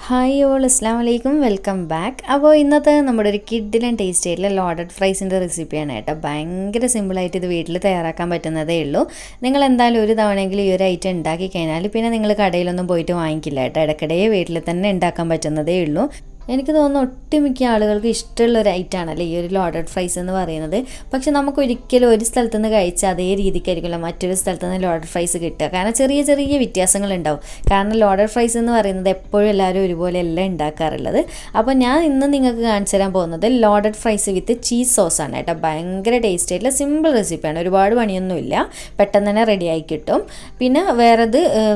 Hi all അസ്സാം വലൈക്കും welcome back. അപ്പോൾ ഇന്നത്തെ നമ്മുടെ ഒരു കിഡിലും ടേസ്റ്റ് ആയിട്ടുള്ള ലോഡഡ് ഫ്രൈസിൻ്റെ റെസിപ്പിയാണ് കേട്ടോ. ഭയങ്കര സിമ്പിളായിട്ട് ഇത് വീട്ടിൽ തയ്യാറാക്കാൻ പറ്റുന്നതേ ഉള്ളൂ. നിങ്ങൾ എന്തായാലും ഒരു തവണയെങ്കിലും ഈ ഒരു ഐറ്റം ഉണ്ടാക്കി കഴിഞ്ഞാൽ പിന്നെ നിങ്ങൾ കടയിലൊന്നും പോയിട്ട് വാങ്ങിക്കില്ല കേട്ടോ. ഇടയ്ക്കിടെ വീട്ടിൽ തന്നെ ഉണ്ടാക്കാൻ പറ്റുന്നതേ ഉള്ളൂ. എനിക്ക് തോന്നുന്നു ഒട്ടുമിക്ക ആളുകൾക്ക് ഇഷ്ടമുള്ള ഒരു ഐറ്റമാണല്ലേ ഈ ഒരു ലോഡഡ് ഫ്രൈസ് എന്ന് പറയുന്നത്. പക്ഷെ നമുക്ക് ഒരിക്കലും ഒരു സ്ഥലത്ത് നിന്ന് കഴിച്ചാൽ അതേ രീതിക്കായിരിക്കില്ല മറ്റൊരു സ്ഥലത്ത് നിന്ന് ലോഡഡ് ഫ്രൈസ് കിട്ടുക. കാരണം ചെറിയ ചെറിയ വ്യത്യാസങ്ങളുണ്ടാവും. കാരണം ലോഡഡ് ഫ്രൈസ് എന്ന് പറയുന്നത് എപ്പോഴും എല്ലാവരും ഒരുപോലെ അല്ല ഉണ്ടാക്കാറുള്ളത്. അപ്പോൾ ഞാൻ ഇന്ന് നിങ്ങൾക്ക് കാണിച്ചു തരാൻ പോകുന്നത് ലോഡഡ് ഫ്രൈസ് വിത്ത് ചീസ് സോസാണ് കേട്ടോ. ഭയങ്കര ടേസ്റ്റ് ആയിട്ടുള്ള സിമ്പിൾ റെസിപ്പിയാണ്. ഒരുപാട് പണിയൊന്നുമില്ല, പെട്ടെന്ന് തന്നെ റെഡിയായി കിട്ടും. പിന്നെ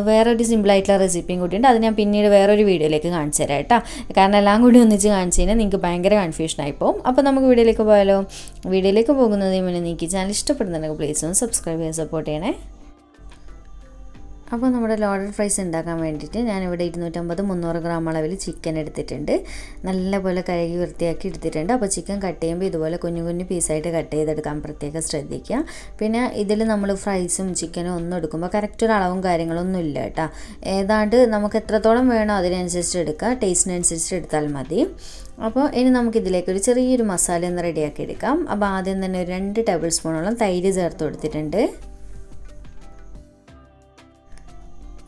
വേറൊരു സിമ്പിളായിട്ടുള്ള റെസിപ്പിയും കൂടിയുണ്ട്. അത് ഞാൻ പിന്നീട് വേറൊരു വീഡിയോയിലേക്ക് കാണിച്ചു തരാം കേട്ടോ. കാരണം എല്ലാം കൂടി ഒന്നിച്ച് കാണിച്ചു കഴിഞ്ഞാൽ നിങ്ങൾക്ക് ഭയങ്കര കൺഫ്യൂഷനായി പോകും. അപ്പോൾ നമുക്ക് വീഡിയോയിലേക്ക് പോയാലോ. വീഡിയോയിലേക്ക് പോകുന്നതിന് മുന്നേ നിങ്ങൾക്ക് ചാനൽ ഇഷ്ടപ്പെടുന്നുണ്ടെങ്കിൽ പ്ലീസ് ഒന്ന് സബ്സ്ക്രൈബ് ചെയ്യാൻ സപ്പോർട്ട് ചെയ്യണേ. അപ്പോൾ നമ്മുടെ ലോഡഡ് ഫ്രൈസ് ഉണ്ടാക്കാൻ വേണ്ടിയിട്ട് ഞാനിവിടെ 250-300 ഗ്രാം അളവിൽ ചിക്കൻ എടുത്തിട്ടുണ്ട്. നല്ലപോലെ കഴുകി വൃത്തിയാക്കി എടുത്തിട്ടുണ്ട്. അപ്പോൾ ചിക്കൻ കട്ട് ചെയ്യുമ്പോൾ ഇതുപോലെ കുഞ്ഞു കുഞ്ഞു പീസായിട്ട് കട്ട് ചെയ്തെടുക്കാൻ പ്രത്യേകം ശ്രദ്ധിക്കുക. പിന്നെ ഇതിൽ നമ്മൾ ഫ്രൈസും ചിക്കനും ഒന്നും എടുക്കുമ്പോൾ കറക്റ്റ് ഒരു അളവും കാര്യങ്ങളൊന്നും ഇല്ല കേട്ടോ. ഏതാണ്ട് നമുക്ക് എത്രത്തോളം വേണോ അതിനനുസരിച്ച് എടുക്കുക, ടേസ്റ്റിനനുസരിച്ച് എടുത്താൽ മതി. അപ്പോൾ ഇനി നമുക്കിതിലേക്ക് ചെറിയൊരു മസാല ഒന്ന് റെഡിയാക്കി എടുക്കാം. അപ്പോൾ ആദ്യം തന്നെ ഒരു 2 ടേബിൾ സ്പൂണോളം തൈര് ചേർത്ത് കൊടുത്തിട്ടുണ്ട്.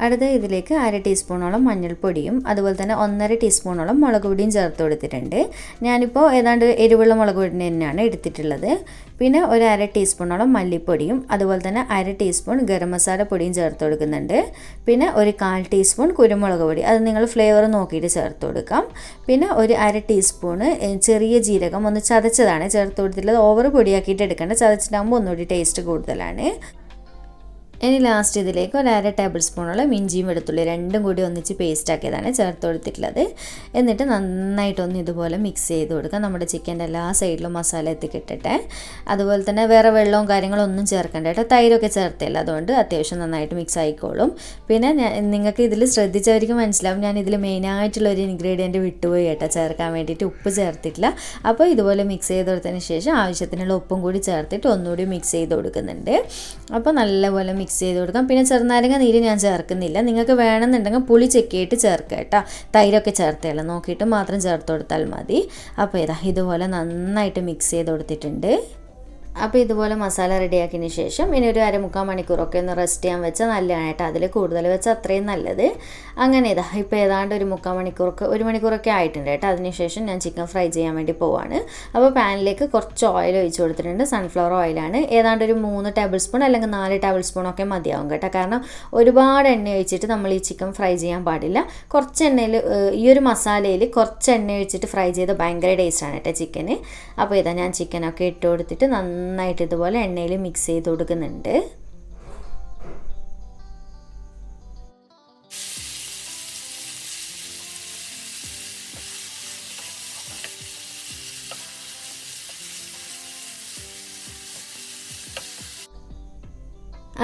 അടുത്ത ഇതിലേക്ക് 1/2 ടീസ്പൂണോളം മഞ്ഞൾപ്പൊടിയും അതുപോലെ തന്നെ 1.5 ടീസ്പൂണോളം മുളക് പൊടിയും ചേർത്ത് കൊടുത്തിട്ടുണ്ട്. ഞാനിപ്പോൾ ഏതാണ്ട് എരിവുള്ള മുളക് പൊടി തന്നെയാണ് എടുത്തിട്ടുള്ളത്. പിന്നെ ഒരു 1/2 ടീസ്പൂണോളം മല്ലിപ്പൊടിയും അതുപോലെ തന്നെ 1/2 ടീസ്പൂൺ ഗരം മസാല പൊടിയും ചേർത്ത് കൊടുക്കുന്നുണ്ട്. പിന്നെ ഒരു 1/4 ടീസ്പൂൺ കുരുമുളക് പൊടി, അത് നിങ്ങൾ ഫ്ലേവർ നോക്കിയിട്ട് ചേർത്ത് കൊടുക്കാം. പിന്നെ ഒരു 1/2 ടീസ്പൂണ് ചെറിയ ജീരകം ഒന്ന് ചതച്ചതാണ് ചേർത്ത് കൊടുത്തിട്ടുള്ളത്. ഓവർ പൊടിയാക്കിയിട്ട് എടുക്കേണ്ട, ചതച്ചിട്ടാകുമ്പോൾ ഒന്നുകൂടി ടേസ്റ്റ് കൂടുതലാണ്. ഇനി ലാസ്റ്റ് ഇതിലേക്ക് ഒരു 1/2 ടേബിൾ സ്പൂണോളം ഇഞ്ചിയും വെളുത്തുള്ളി രണ്ടും കൂടി ഒന്നിച്ച് പേസ്റ്റ് ആക്കിയതാണ് ചേർത്ത് കൊടുത്തിട്ടുള്ളത്. എന്നിട്ട് നന്നായിട്ടൊന്ന് ഇതുപോലെ മിക്സ് ചെയ്ത് കൊടുക്കുക. നമ്മുടെ ചിക്കൻ്റെ എല്ലാ സൈഡിലും മസാല എത്തിക്കിട്ടട്ടെ. അതുപോലെ തന്നെ വേറെ വെള്ളവും കാര്യങ്ങളൊന്നും ചേർക്കണ്ട കേട്ടോ. തൈരൊക്കെ ചേർത്തില്ല, അതുകൊണ്ട് അത്യാവശ്യം നന്നായിട്ട് മിക്സ് ആയിക്കോളും. പിന്നെ നിങ്ങൾക്ക് ഇതിൽ ശ്രദ്ധിച്ചവർക്ക് മനസ്സിലാവും, ഞാൻ ഇതിൽ മെയിനായിട്ടുള്ളൊരു ഇൻഗ്രീഡിയൻറ്റ് വിട്ടുപോയി കേട്ടോ ചേർക്കാൻ വേണ്ടിയിട്ട്. ഉപ്പ് ചേർത്തിട്ടില്ല. അപ്പോൾ ഇതുപോലെ മിക്സ് ചെയ്ത് കൊടുത്തതിന് ശേഷം ആവശ്യത്തിനുള്ള ഉപ്പും കൂടി ചേർത്തിട്ട് ഒന്നുകൂടി മിക്സ് ചെയ്ത് കൊടുക്കുന്നുണ്ട്. അപ്പോൾ നല്ലപോലെ മിക്സ് ചെയ്ത് കൊടുക്കാം. പിന്നെ ചെറുനാരങ്ങ നീര് ഞാൻ ചേർക്കുന്നില്ല. നിങ്ങൾക്ക് വേണമെന്നുണ്ടെങ്കിൽ പുളി ചെക്കിയിട്ട് ചേർക്കുക കേട്ടോ. തൈരൊക്കെ ചേർത്തല്ല, നോക്കിയിട്ട് മാത്രം ചേർത്ത് കൊടുത്താൽ മതി. അപ്പോൾ ഇതുപോലെ നന്നായിട്ട് മിക്സ് ചെയ്ത് കൊടുത്തിട്ടുണ്ട്. അപ്പോൾ ഇതുപോലെ മസാല റെഡിയാക്കിയതിന് ശേഷം ഇനി ഒരു 1/4 മണിക്കൂറൊക്കെ ഒന്ന് റെസ്റ്റ് ചെയ്യാൻ വെച്ചാൽ നല്ലതാണ് കേട്ടോ. അതിൽ കൂടുതൽ വെച്ചാൽ അത്രയും നല്ലത്. അങ്ങനെ ഇപ്പോൾ ഏതാണ്ട് ഒരു 1 മണിക്കൂറൊക്കെ ആയിട്ടുണ്ട് കേട്ടോ. അതിനുശേഷം ഞാൻ ചിക്കൻ ഫ്രൈ ചെയ്യാൻ വേണ്ടി പോവാണ്. അപ്പോൾ പാനിലേക്ക് കുറച്ച് ഓയിൽ ഒഴിച്ച് കൊടുത്തിട്ടുണ്ട്. സൺഫ്ലവർ ഓയിലാണ്. ഏതാണ്ട് ഒരു 3 ടേബിൾ സ്പൂൺ അല്ലെങ്കിൽ 4 ടേബിൾ സ്പൂണൊക്കെ മതിയാവും കേട്ടോ. കാരണം ഒരുപാട് എണ്ണ ഒഴിച്ചിട്ട് നമ്മൾ ഈ ചിക്കൻ ഫ്രൈ ചെയ്യാൻ പാടില്ല. കുറച്ച് എണ്ണയിൽ ഈ ഒരു മസാലയിൽ കുറച്ച് എണ്ണ ഒഴിച്ചിട്ട് ഫ്രൈ ചെയ്ത് ഭയങ്കര ടേസ്റ്റാണ് കേട്ടോ ചിക്കന്. അപ്പോൾ ഞാൻ ചിക്കനൊക്കെ ഇട്ട് കൊടുത്തിട്ട് നന്നായിട്ട് ഇതുപോലെ എണ്ണയിൽ മിക്സ് ചെയ്ത് കൊടുക്കുന്നുണ്ട്.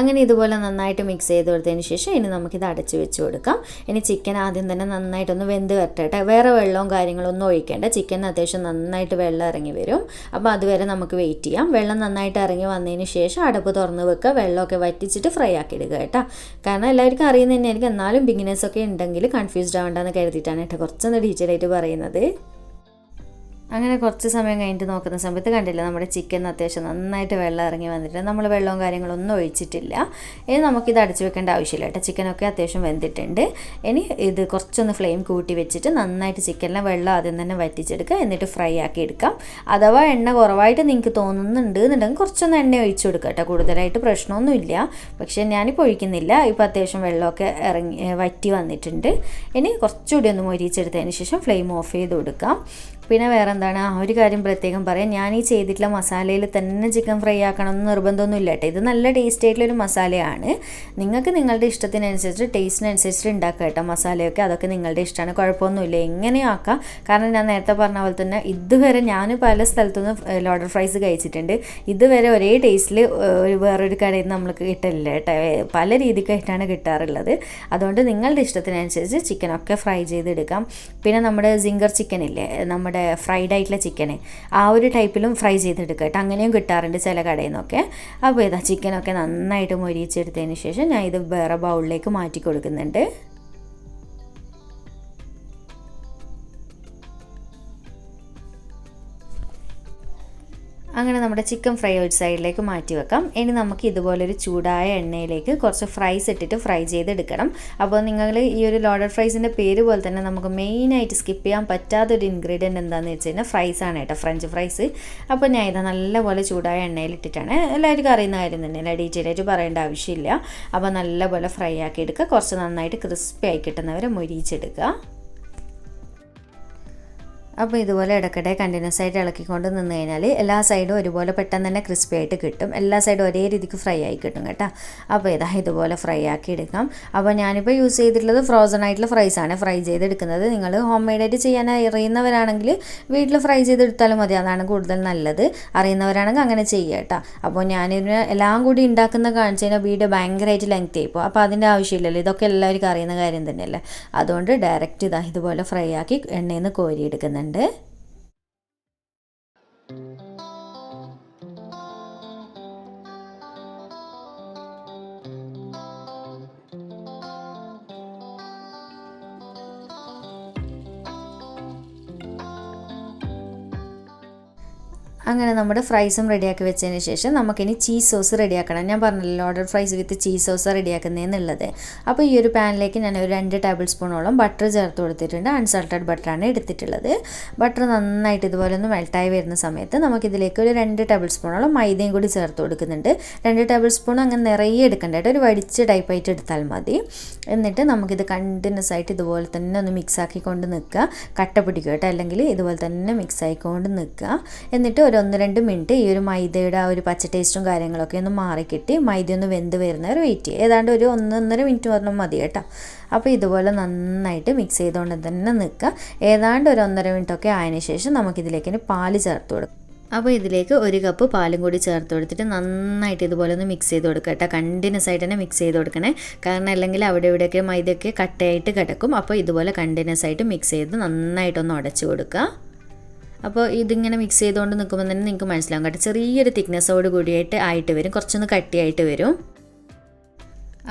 അങ്ങനെ ഇതുപോലെ നന്നായിട്ട് മിക്സ് ചെയ്ത് കൊടുത്തതിന് ശേഷം ഇനി നമുക്കിത് അടച്ച് വെച്ച് കൊടുക്കാം. ഇനി ചിക്കൻ ആദ്യം തന്നെ നന്നായിട്ടൊന്ന് വെന്ത് വരട്ടെ. വേറെ വെള്ളവും കാര്യങ്ങളൊന്നും ഒഴിക്കേണ്ട. ചിക്കൻ അത്യാവശ്യം നന്നായിട്ട് വെള്ളം ഇറങ്ങി വരും. അപ്പോൾ അതുവരെ നമുക്ക് വെയിറ്റ് ചെയ്യാം. വെള്ളം നന്നായിട്ട് ഇറങ്ങി വന്നതിന് ശേഷം അടപ്പ് തുറന്ന് വെക്കുക. വെള്ളമൊക്കെ വറ്റിച്ചിട്ട് ഫ്രൈ ആക്കി എടുക്കുക കേട്ടോ. കാരണം എല്ലാവർക്കും അറിയുന്നത് തന്നെയായിരിക്കും, എന്നാലും ബിഗിനേഴ്സൊക്കെ ഉണ്ടെങ്കിൽ കൺഫ്യൂസ്ഡ് ആവേണ്ടെന്ന് കരുതിയിട്ടാണ് കേട്ടോ കുറച്ചൊന്ന് ഡീറ്റെയിൽ ആയിട്ട് പറയുന്നത്. അങ്ങനെ കുറച്ച് സമയം കഴിഞ്ഞിട്ട് നോക്കുന്ന സമയത്ത് കണ്ടില്ല, നമ്മുടെ ചിക്കൻ അത്യാവശ്യം നന്നായിട്ട് വെള്ളം ഇറങ്ങി വന്നിട്ട് നമ്മൾ വെള്ളവും കാര്യങ്ങളൊന്നും ഒഴിച്ചിട്ടില്ല. ഇനി നമുക്കിത് അടച്ചു വെക്കേണ്ട ആവശ്യമില്ല കേട്ടോ. ചിക്കനൊക്കെ അത്യാവശ്യം വെന്തിട്ടുണ്ട്. ഇനി ഇത് കുറച്ചൊന്ന് ഫ്ലെയിം കൂട്ടി വെച്ചിട്ട് നന്നായിട്ട് ചിക്കനിലെ വെള്ളം ആദ്യം തന്നെ വറ്റിച്ചെടുക്കുക. എന്നിട്ട് ഫ്രൈ ആക്കി എടുക്കാം. അഥവാ എണ്ണ കുറവായിട്ട് നിങ്ങൾക്ക് തോന്നുന്നുണ്ട് എന്നുണ്ടെങ്കിൽ കുറച്ചൊന്ന് എണ്ണ ഒഴിച്ചു കൊടുക്കുക കേട്ടോ. കൂടുതലായിട്ട് പ്രശ്നമൊന്നുമില്ല. പക്ഷേ ഞാനിപ്പോൾ ഒഴിക്കുന്നില്ല. ഇപ്പോൾ അത്യാവശ്യം വെള്ളമൊക്കെ വറ്റി വന്നിട്ടുണ്ട്. ഇനി കുറച്ചുകൂടി ഒന്ന് മൊരിച്ചെടുത്തതിന് ശേഷം ഫ്ലെയിം ഓഫ് ചെയ്ത് കൊടുക്കാം. പിന്നെ വേറെ എന്താണ്, ഒരു കാര്യം പ്രത്യേകം പറയാം, ഞാൻ ഈ ചെയ്തിട്ടുള്ള മസാലയിൽ തന്നെ ചിക്കൻ ഫ്രൈ ആക്കണമെന്ന് നിർബന്ധമൊന്നുമില്ല കേട്ടോ. ഇത് നല്ല ടേസ്റ്റ് ആയിട്ടുള്ളൊരു മസാലയാണ്. നിങ്ങൾക്ക് നിങ്ങളുടെ ഇഷ്ടത്തിനനുസരിച്ച് ടേസ്റ്റിനനുസരിച്ച് ഉണ്ടാക്കുക കേട്ടോ. മസാലയൊക്കെ അതൊക്കെ നിങ്ങളുടെ ഇഷ്ടമാണ്, കുഴപ്പമൊന്നുമില്ല, എങ്ങനെയും ആക്കാം. കാരണം ഞാൻ നേരത്തെ പറഞ്ഞ പോലെ തന്നെ ഇതുവരെ ഞാൻ പല സ്ഥലത്തുനിന്ന് ലോഡഡ് ഫ്രൈസ് കഴിച്ചിട്ടുണ്ട്. ഇതുവരെ ഒരേ ടേസ്റ്റിൽ വേറൊരു കടയിൽ നിന്ന് നമ്മൾക്ക് കിട്ടില്ല കേട്ടോ. പല രീതിക്കായിട്ടാണ് കിട്ടാറുള്ളത്. അതുകൊണ്ട് നിങ്ങളുടെ ഇഷ്ടത്തിനനുസരിച്ച് ചിക്കനൊക്കെ ഫ്രൈ ചെയ്തെടുക്കാം. പിന്നെ നമ്മുടെ സിംഗർ ചിക്കൻ ഇല്ലേ, നമ്മുടെ ഫ്രൈഡ് ആയിട്ടുള്ള ചിക്കന്, ആ ഒരു ടൈപ്പിലും ഫ്രൈ ചെയ്തെടുക്കുക കേട്ടോ. അങ്ങനെയും കിട്ടാറുണ്ട് ചില കടയിൽ നിന്നൊക്കെ. അപ്പോൾ ചിക്കനൊക്കെ നന്നായിട്ട് മൊരിച്ചെടുത്തതിന് ശേഷം ഞാൻ ഇത് വേറെ ബൗളിലേക്ക് മാറ്റി കൊടുക്കുന്നുണ്ട്. അങ്ങനെ നമ്മുടെ ചിക്കൻ ഫ്രൈ ഒരു സൈഡിലേക്ക് മാറ്റി വെക്കാം. ഇനി നമുക്ക് ഇതുപോലൊരു ചൂടായ എണ്ണയിലേക്ക് കുറച്ച് ഫ്രൈസ് ഇട്ടിട്ട് ഫ്രൈ ചെയ്തെടുക്കണം. അപ്പോൾ നിങ്ങൾ ഈ ഒരു ലോഡഡ് ഫ്രൈസിൻ്റെ പേര് പോലെ തന്നെ നമുക്ക് മെയിനായിട്ട് സ്കിപ്പ് ചെയ്യാൻ പറ്റാത്തൊരു ഇൻഗ്രീഡിയൻറ്റ് എന്താണെന്ന് വെച്ച് കഴിഞ്ഞാൽ ഫ്രൈസാണ് കേട്ടോ, ഫ്രഞ്ച് ഫ്രൈസ്. അപ്പോൾ ഞാൻ ഇത് നല്ലപോലെ ചൂടായ എണ്ണയിലിട്ടിട്ടാണ്, എല്ലാവർക്കും അറിയുന്ന കാര്യം തന്നെയല്ല, ഡീറ്റെയിൽ ആയിട്ട് പറയേണ്ട ആവശ്യമില്ല. അപ്പോൾ നല്ലപോലെ ഫ്രൈ ആക്കി എടുക്കുക, കുറച്ച് നന്നായിട്ട് ക്രിസ്പി ആയി കിട്ടുന്നവരെ മൊരിയിച്ചെടുക്കുക. അപ്പോൾ ഇതുപോലെ ഇടയ്ക്കിടെ കണ്ടിന്യൂസ് ആയിട്ട് ഇളക്കിക്കൊണ്ട് നിന്ന് കഴിഞ്ഞാൽ എല്ലാ സൈഡും ഒരുപോലെ പെട്ടെന്ന് തന്നെ ക്രിസ്പി ആയിട്ട് കിട്ടും, എല്ലാ സൈഡും ഒരേ രീതിക്ക് ഫ്രൈ ആയി കിട്ടും കേട്ടോ. അപ്പോൾ ഇതുപോലെ ഫ്രൈ ആക്കി എടുക്കാം. അപ്പോൾ ഞാനിപ്പോൾ യൂസ് ചെയ്തിട്ടുള്ളത് ഫ്രോസൺ ആയിട്ടുള്ള ഫ്രൈസാണ് ഫ്രൈ ചെയ്തെടുക്കുന്നത്. നിങ്ങൾ ഹോം മെയ്ഡായിട്ട് ചെയ്യാൻ അറിയുന്നവരാണെങ്കിൽ വീട്ടിൽ ഫ്രൈ ചെയ്തെടുത്താലും മതി, അതാണ് കൂടുതൽ നല്ലത്. അറിയുന്നവരാണെങ്കിൽ അങ്ങനെ ചെയ്യുക കേട്ടോ. അപ്പോൾ ഞാനിതിന് എല്ലാം കൂടി ഉണ്ടാക്കുന്ന കാണിച്ചു കഴിഞ്ഞാൽ വീഡിയോ ഭയങ്കരമായിട്ട് ലെങ്ത് ആയിപ്പോൾ, അപ്പോൾ അതിൻ്റെ ആവശ്യമില്ലല്ലോ, ഇതൊക്കെ എല്ലാവർക്കും അറിയുന്ന കാര്യം തന്നെയല്ലേ. അതുകൊണ്ട് ഡയറക്റ്റ് ഇതുപോലെ ഫ്രൈ ആക്കി എണ്ണയിൽ നിന്ന് കോരിയെടുക്കുന്നുണ്ട്. അങ്ങനെ നമ്മുടെ ഫ്രൈസും റെഡിയാക്കി വെച്ചതിന് ശേഷം നമുക്കിനി ചീസ് സോസ് റെഡിയാക്കണം. ഞാൻ പറഞ്ഞല്ലോ loaded fries with cheese sauce റെഡിയാക്കുന്നതെന്നുള്ളത്. അപ്പോൾ ഈ ഒരു പാനിലേക്ക് ഞാൻ ഒരു 2 ടേബിൾ സ്പൂണോളം ബട്ടർ ചേർത്ത് കൊടുത്തിട്ടുണ്ട്. അൺസാൾട്ടഡ് ബട്ടറാണ് എടുത്തിട്ടുള്ളത്. ബട്ടർ നന്നായിട്ട് ഇതുപോലെ ഒന്ന് മെൽട്ടായി വരുന്ന സമയത്ത് നമുക്കിതിലേക്ക് ഒരു 2 ടേബിൾ സ്പൂണോളം മൈദയും കൂടി ചേർത്ത് കൊടുക്കുന്നുണ്ട്. 2 ടേബിൾ സ്പൂൺ അങ്ങനെ നിറയെ എടുക്കണ്ട കേട്ടോ, ഒരു വടിച്ച ടൈപ്പായിട്ട് എടുത്താൽ മതി. എന്നിട്ട് നമുക്കിത് കണ്ടിന്യൂസ് ആയിട്ട് ഇതുപോലെ തന്നെ ഒന്ന് മിക്സ് ആക്കിക്കൊണ്ട് നിൽക്കുക. കട്ട പിടിക്കുക കേട്ടോ, അല്ലെങ്കിൽ ഇതുപോലെ തന്നെ മിക്സ് ആയിക്കൊണ്ട് നിൽക്കുക. എന്നിട്ട് ഒരു 1-2 മിനിറ്റ് ഈ ഒരു മൈദയുടെ ആ ഒരു പച്ച ടേസ്റ്റും കാര്യങ്ങളൊക്കെ ഒന്ന് മാറിക്കിട്ടി മൈദ ഒന്ന് വെന്ത് വരുന്നവർ വെയിറ്റ് ചെയ്യുക. ഏതാണ്ട് ഒരു 1-1.5 മിനിറ്റ് പറഞ്ഞാൽ മതി കേട്ടോ. അപ്പോൾ ഇതുപോലെ നന്നായിട്ട് മിക്സ് ചെയ്തുകൊണ്ട് തന്നെ നിൽക്കുക. ഏതാണ്ട് ഒരു 1.5 മിനിറ്റൊക്കെ ആയതിനു ശേഷം നമുക്കിതിലേക്ക് പാല് ചേർത്ത് കൊടുക്കാം. അപ്പോൾ ഇതിലേക്ക് 1 കപ്പ് പാലും കൂടി ചേർത്ത് കൊടുത്തിട്ട് നന്നായിട്ട് ഇതുപോലെ ഒന്ന് മിക്സ് ചെയ്ത് കൊടുക്കുക കേട്ടോ. കണ്ടിന്യൂസ് ആയിട്ട് തന്നെ മിക്സ് ചെയ്ത് കൊടുക്കണേ, കാരണം അല്ലെങ്കിൽ അവിടെ ഇവിടെയൊക്കെ മൈദയൊക്കെ കട്ടയായിട്ട് കിടക്കും. അപ്പോൾ ഇതുപോലെ കണ്ടിന്യൂസ് ആയിട്ട് മിക്സ് ചെയ്ത് നന്നായിട്ടൊന്ന് ഉടച്ച് കൊടുക്കുക. അപ്പോൾ ഇതിങ്ങനെ മിക്സ് ചെയ്തുകൊണ്ട് നിൽക്കുമ്പോൾ തന്നെ നിങ്ങൾക്ക് മനസ്സിലാവും കേട്ടോ, ചെറിയൊരു തിക്നെസ്സോട് കൂടിയായിട്ട് ആയിട്ട് വരും, കുറച്ചൊന്ന് കട്ടിയായിട്ട് വരും.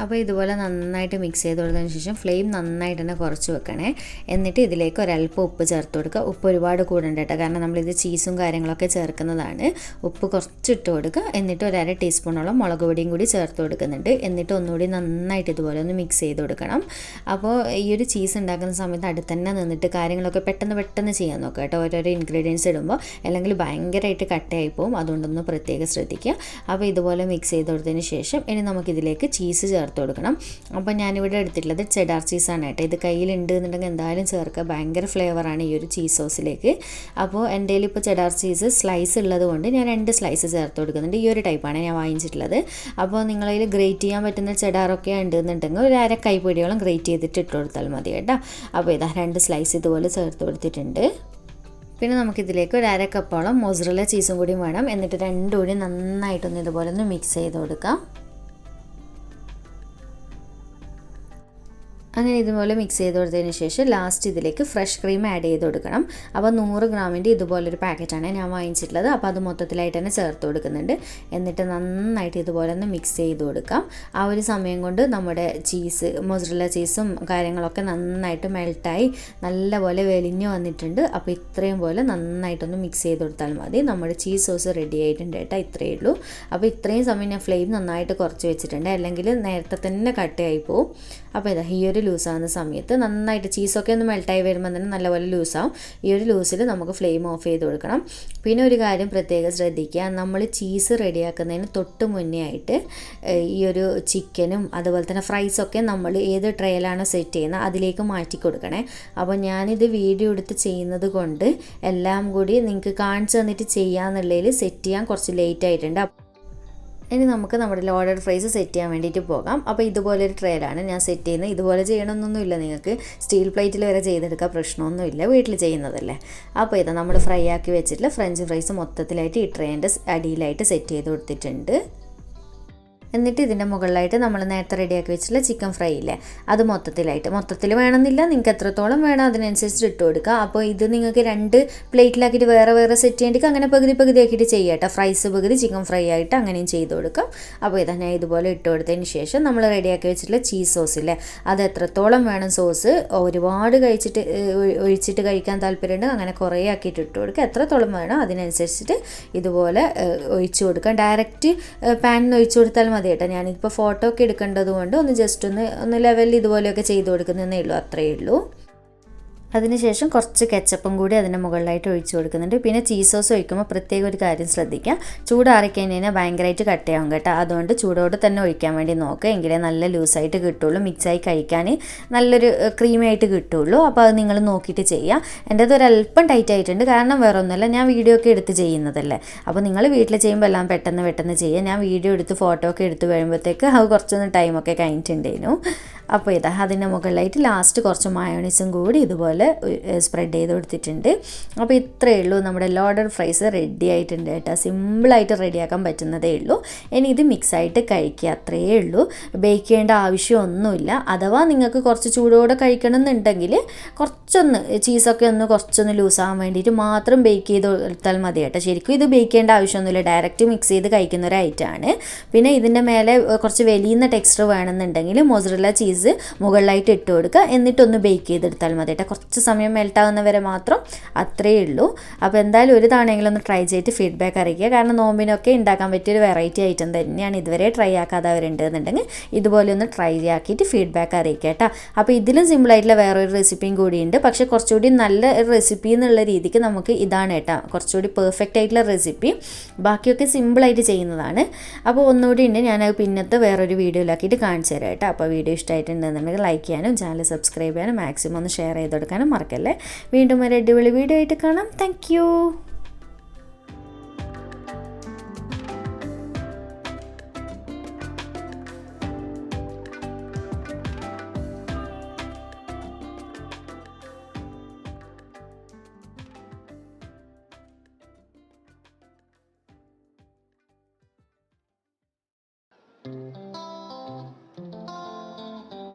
അപ്പോൾ ഇതുപോലെ നന്നായിട്ട് മിക്സ് ചെയ്ത് കൊടുത്തതിന് ശേഷം ഫ്ലെയിം നന്നായിട്ട് തന്നെ കുറച്ച് വെക്കണേ. എന്നിട്ട് ഇതിലേക്ക് ഒരല്പം ഉപ്പ് ചേർത്ത് കൊടുക്കുക. ഉപ്പ് ഒരുപാട് കൂടണ്ട കേട്ടോ, കാരണം നമ്മളിത് ചീസും കാര്യങ്ങളൊക്കെ ചേർക്കുന്നതാണ്. ഉപ്പ് കുറച്ചിട്ട് കൊടുക്കുക. എന്നിട്ട് ഒരു 1/2 ടീസ്പൂണോളം മുളക് പൊടിയും കൂടി ചേർത്ത് കൊടുക്കുന്നുണ്ട്. എന്നിട്ട് ഒന്നുകൂടി നന്നായിട്ട് ഇതുപോലെ ഒന്ന് മിക്സ് ചെയ്ത് കൊടുക്കണം. അപ്പോൾ ഈ ഒരു ചീസ് ഉണ്ടാക്കുന്ന സമയത്ത് അടുത്ത് തന്നെ നിന്നിട്ട് കാര്യങ്ങളൊക്കെ പെട്ടെന്ന് ചെയ്യാൻ നോക്കുക കേട്ടോ, ഓരോരോ ഇൻഗ്രീഡിയൻസ് ഇടുമ്പോൾ, അല്ലെങ്കിൽ ഭയങ്കരമായിട്ട് കട്ടയായി പോകും. അതുകൊണ്ടൊന്ന് പ്രത്യേകം ശ്രദ്ധിക്കുക. അപ്പോൾ ഇതുപോലെ മിക്സ് ചെയ്ത് കൊടുത്തതിന് ശേഷം ഇനി നമുക്കിതിലേക്ക് ചീസ് ചേർത്ത് കൊടുക്കണം. അപ്പോൾ ഞാനിവിടെ എടുത്തിട്ടുള്ളത് ചെഡാർ ചീസാണ് കേട്ടോ. ഇത് കയ്യിലുണ്ട് എന്നുണ്ടെങ്കിൽ എന്തായാലും ചേർക്കുക, ഭയങ്കര ഫ്ലേവറാണ് ഈ ഒരു ചീസ് സോസിലേക്ക്. അപ്പോൾ എൻ്റെ കയ്യിൽ ഇപ്പോൾ ചെഡാർ ചീസ് സ്ലൈസ് ഉള്ളത് കൊണ്ട് ഞാൻ 2 സ്ലൈസ് ചേർത്ത് കൊടുക്കുന്നുണ്ട്. ഈ ഒരു ടൈപ്പാണ് ഞാൻ വാങ്ങിച്ചിട്ടുള്ളത്. അപ്പോൾ നിങ്ങളതിൽ ഗ്രേറ്റ് ചെയ്യാൻ പറ്റുന്ന ചെഡാറൊക്കെ ഉണ്ടെന്നുണ്ടെങ്കിൽ ഒരു 1/2 കൈപ്പൊടിയോളം ഗ്രേറ്റ് ചെയ്തിട്ട് ഇട്ട് കൊടുത്താൽ മതി കേട്ടോ. അപ്പോൾ ഇതാ 2 സ്ലൈസ് ഇതുപോലെ ചേർത്ത് കൊടുത്തിട്ടുണ്ട്. പിന്നെ നമുക്കിതിലേക്ക് ഒരു 1/2 കപ്പോളം മൊസറല്ല ചീസും കൂടി വേണം. എന്നിട്ട് രണ്ടും കൂടി നന്നായിട്ടൊന്ന് ഇതുപോലെ ഒന്ന് മിക്സ് ചെയ്ത് കൊടുക്കാം. അങ്ങനെ ഇതുപോലെ മിക്സ് ചെയ്ത് കൊടുത്തതിന് ശേഷം ലാസ്റ്റ് ഇതിലേക്ക് ഫ്രഷ് ക്രീം ആഡ് ചെയ്ത് കൊടുക്കണം. അപ്പോൾ 100 ഗ്രാമിൻ്റെ ഇതുപോലൊരു പാക്കറ്റാണ് ഞാൻ വാങ്ങിച്ചിട്ടുള്ളത്. അപ്പോൾ അത് മൊത്തത്തിലായിട്ട് തന്നെ ചേർത്ത് കൊടുക്കുന്നുണ്ട്. എന്നിട്ട് നന്നായിട്ട് ഇതുപോലെ ഒന്ന് മിക്സ് ചെയ്ത് കൊടുക്കാം. ആ ഒരു സമയം കൊണ്ട് നമ്മുടെ ചീസ്, മൊസറല്ല ചീസും കാര്യങ്ങളൊക്കെ നന്നായിട്ട് മെൽട്ടായി നല്ലപോലെ വെലിഞ്ഞ് വന്നിട്ടുണ്ട്. അപ്പോൾ ഇത്രയും പോലെ നന്നായിട്ടൊന്ന് മിക്സ് ചെയ്ത് കൊടുത്താൽ മതി. നമ്മുടെ ചീസ് സോസ് റെഡി ആയിട്ടുണ്ട് കേട്ടോ, ഇത്രയേ ഉള്ളൂ. അപ്പോൾ ഇത്രയും സമയം ഞാൻ ഫ്ലെയിം നന്നായിട്ട് കുറച്ച് വെച്ചിട്ടുണ്ട്, അല്ലെങ്കിൽ നേരത്തെ തന്നെ കട്ടയായി പോവും. അപ്പോൾ ഇതാ ഈ ഒരു ലൂസാകുന്ന സമയത്ത് നന്നായിട്ട് ചീസൊക്കെ ഒന്ന് മെൽട്ടായി വരുമ്പോൾ തന്നെ നല്ലപോലെ ലൂസാവും. ഈ ഒരു ലൂസിൽ നമുക്ക് ഫ്ലെയിം ഓഫ് ചെയ്ത് കൊടുക്കണം. പിന്നെ ഒരു കാര്യം പ്രത്യേകം ശ്രദ്ധിക്കുക, നമ്മൾ ചീസ് റെഡിയാക്കുന്നതിന് തൊട്ട് മുന്നേ ആയിട്ട് ഈ ഒരു ചിക്കനും അതുപോലെ തന്നെ ഫ്രൈസൊക്കെ നമ്മൾ ഏത് ട്രേയിലാണോ സെറ്റ് ചെയ്യുന്നത് അതിലേക്ക് മാറ്റി കൊടുക്കണേ. അപ്പോൾ ഞാനിത് വീഡിയോ എടുത്ത് ചെയ്യുന്നത് കൊണ്ട് എല്ലാം കൂടി നിങ്ങൾക്ക് കാണിച്ചു തന്നിട്ട് ചെയ്യാമെന്നുള്ളതിൽ സെറ്റ് ചെയ്യാൻ കുറച്ച് ലേറ്റ് ആയിട്ടുണ്ട്. ഇനി നമുക്ക് നമ്മുടെ ലോഡഡ് ഫ്രൈസ് സെറ്റ് ചെയ്യാൻ വേണ്ടിയിട്ട് പോകാം. അപ്പോൾ ഇതുപോലൊരു ട്രേയിലാണ് ഞാൻ സെറ്റ് ചെയ്യുന്നത്. ഇതുപോലെ ചെയ്യണമെന്നൊന്നുമില്ല, നിങ്ങൾക്ക് സ്റ്റീൽ പ്ലേറ്റിൽ വരെ ചെയ്തെടുക്കാൻ പ്രശ്നമൊന്നുമില്ല, വീട്ടിൽ ചെയ്യുന്നതല്ലേ. അപ്പോൾ ഇത് നമ്മൾ ഫ്രൈ ആക്കി വെച്ചിട്ടുള്ള ഫ്രഞ്ച് ഫ്രൈസ് മൊത്തത്തിലായിട്ട് ഈ ട്രേൻ്റെ അടിയിലായിട്ട് സെറ്റ് ചെയ്ത് കൊടുത്തിട്ടുണ്ട്. എന്നിട്ട് ഇതിൻ്റെ മുകളിലായിട്ട് നമ്മൾ നേരത്തെ റെഡിയാക്കി വെച്ചിട്ടുള്ള ചിക്കൻ ഫ്രൈ ഇല്ലേ, അത് മൊത്തത്തിൽ വേണമെന്നില്ല, നിങ്ങൾക്ക് എത്രത്തോളം വേണം അതിനനുസരിച്ച് ഇട്ട് കൊടുക്കുക. അപ്പോൾ ഇത് നിങ്ങൾക്ക് 2 പ്ലേറ്റിലാക്കിയിട്ട് വേറെ സെറ്റ് ചെയ്യേണ്ടിക്ക് അങ്ങനെ പകുതി ആക്കിയിട്ട് ചെയ്യാം കേട്ടോ. ഫ്രൈസ് പകുതി ചിക്കൻ ഫ്രൈ ആയിട്ട് അങ്ങനെയും ചെയ്ത് കൊടുക്കാം. അപ്പോൾ ഇതാ ഞാൻ ഇതുപോലെ ഇട്ട് കൊടുത്തതിന് ശേഷം നമ്മൾ റെഡിയാക്കി വെച്ചിട്ടുള്ള ചീസ് സോസ് ഇല്ലേ, അത് എത്രത്തോളം വേണം സോസ്, ഒരുപാട് ഒഴിച്ചിട്ട് കഴിക്കാൻ താല്പര്യമുണ്ട് അങ്ങനെ കുറേ ആക്കിയിട്ട് ഇട്ട് കൊടുക്കുക. എത്രത്തോളം വേണം അതിനനുസരിച്ചിട്ട് ഇതുപോലെ ഒഴിച്ചു കൊടുക്കാം. ഡയറക്റ്റ് പാനിൽ നിന്ന് ഒഴിച്ചു കൊടുത്താൽ മതി കേട്ടോ. ഞാനിപ്പോൾ ഫോട്ടോ ഒക്കെ എടുക്കേണ്ടത് കൊണ്ട് ജസ്റ്റ് ഒന്ന് ലെവലിൽ ഇതുപോലെയൊക്കെ ചെയ്ത് കൊടുക്കുന്നതേ ഉള്ളൂ, അത്രയേ ഉള്ളൂ. അതിനുശേഷം കുറച്ച് കെച്ചപ്പും കൂടി അതിൻ്റെ മുകളിലായിട്ട് ഒഴിച്ചു കൊടുക്കുന്നുണ്ട്. പിന്നെ ചീസ് സോസ് ഒഴിക്കുമ്പോൾ പ്രത്യേക ഒരു കാര്യം ശ്രദ്ധിക്കുക, ചൂടാറിക്കഴിഞ്ഞാൽ ഭയങ്കരമായിട്ട് കട്ടയാവും കേട്ടോ. അതുകൊണ്ട് ചൂടോടെ തന്നെ ഒഴിക്കാൻ വേണ്ടി നോക്കുക, എങ്കിലേ നല്ല ലൂസായിട്ട് കിട്ടുള്ളൂ, മിക്സായി കഴിക്കാൻ നല്ലൊരു ക്രീമി ആയിട്ട് കിട്ടുള്ളൂ. അപ്പോൾ അത് നിങ്ങൾ നോക്കിയിട്ട് ചെയ്യുക. എൻ്റേത് ഒരല്പം ടൈറ്റ് ആയിട്ടുണ്ട്, കാരണം വേറെ ഒന്നുമല്ല, ഞാൻ വീഡിയോ ഒക്കെ എടുത്ത് ചെയ്യുന്നതല്ലേ. അപ്പോൾ നിങ്ങൾ വീട്ടിൽ ചെയ്യുമ്പോൾ എല്ലാം പെട്ടെന്ന് ചെയ്യുക. ഞാൻ വീഡിയോ എടുത്ത് ഫോട്ടോ ഒക്കെ എടുത്ത് വരുമ്പോഴത്തേക്ക് അത് കുറച്ചൊന്ന് ടൈമൊക്കെ കഴിഞ്ഞിട്ടുണ്ടായിരുന്നു. അപ്പോൾ ഇതാ അതിൻ്റെ മുകളിലായിട്ട് ലാസ്റ്റ് കുറച്ച് മയോണൈസും കൂടി ഇതുപോലെ സ്പ്രെഡ് ചെയ്ത് കൊടുത്തിട്ടുണ്ട്. അപ്പോൾ ഇത്രയേ ഉള്ളൂ, നമ്മുടെ ലോഡഡ് ഫ്രൈസ് റെഡി ആയിട്ടുണ്ട് കേട്ടോ. സിമ്പിളായിട്ട് റെഡിയാക്കാൻ പറ്റുന്നതേ ഉള്ളൂ. ഇനി ഇത് മിക്സായിട്ട് കഴിക്കുക, അത്രയേ ഉള്ളൂ. ബേക്ക് ചെയ്യേണ്ട ആവശ്യമൊന്നുമില്ല. അഥവാ നിങ്ങൾക്ക് കുറച്ച് ചൂടോടെ കഴിക്കണം എന്നുണ്ടെങ്കിൽ ചീസൊക്കെ കുറച്ചൊന്ന് ലൂസാകാൻ വേണ്ടിയിട്ട് മാത്രം ബേക്ക് ചെയ്ത് കൊടുത്താൽ മതി കേട്ടോ. ശരിക്കും ഇത് ബേക്ക് ചെയ്യേണ്ട ആവശ്യമൊന്നുമില്ല, ഡയറക്റ്റ് മിക്സ് ചെയ്ത് കഴിക്കുന്ന ഒരു ഐറ്റമാണ്. പിന്നെ ഇതിൻ്റെ മേലെ കുറച്ച് വലിയുന്ന ടെക്സ്ചർ വേണമെന്നുണ്ടെങ്കിൽ മൊസറല്ല ചീസ് മുകളിലായിട്ട് ഇട്ട് കൊടുക്കുക, എന്നിട്ടൊന്ന് ബേക്ക് ചെയ്തെടുത്താൽ മതി കേട്ടോ. കുറച്ച് സമയം മെൽട്ടാകുന്നവരെ മാത്രം, അത്രയേ ഉള്ളൂ. അപ്പോൾ എന്തായാലും ഒരു തവണയെങ്കിലും ഒന്ന് ട്രൈ ചെയ്തിട്ട് ഫീഡ്ബാക്ക് അറിയിക്കുക. കാരണം നോമ്പിനൊക്കെ ഉണ്ടാക്കാൻ പറ്റിയൊരു വെറൈറ്റി ഐറ്റം തന്നെയാണ്. ഇതുവരെ ട്രൈ ആക്കാത്തവരുണ്ടെന്നുണ്ടെങ്കിൽ ഇതുപോലെ ഒന്ന് ട്രൈ ആക്കിയിട്ട് ഫീഡ്ബാക്ക് അറിയിക്കുക കേട്ടോ. അപ്പോൾ ഇതിലും സിമ്പിളായിട്ടുള്ള വേറൊരു റെസിപ്പിയും കൂടിയുണ്ട്, പക്ഷേ കുറച്ചുകൂടി നല്ല റെസിപ്പി എന്നുള്ള രീതിക്ക് നമുക്ക് ഇതാണ് കേട്ടോ കുറച്ചുകൂടി പെർഫെക്റ്റ് ആയിട്ടുള്ള റെസിപ്പി. ബാക്കിയൊക്കെ സിമ്പിളായിട്ട് ചെയ്യുന്നതാണ്. അപ്പോൾ ഒന്നുകൂടി ഉണ്ട്, ഞാനത് പിന്നത്തെ വേറൊരു വീഡിയോയിലാക്കിയിട്ട് കാണിച്ചു തരാം കേട്ടോ. അപ്പോൾ വീഡിയോ ഇഷ്ടമായിട്ടുണ്ടെന്നുണ്ടെങ്കിൽ ലൈക്ക് ചെയ്യാനും ചാനൽ സബ്സ്ക്രൈബ് ചെയ്യാനും മാക്സിമം ഒന്ന് ഷെയർ ചെയ്ത് കൊടുക്കാനും മറക്കല്ലേ. വീണ്ടും ഒരു അടിപൊളി വീഡിയോ ആയിട്ട് കാണാം. Thank you.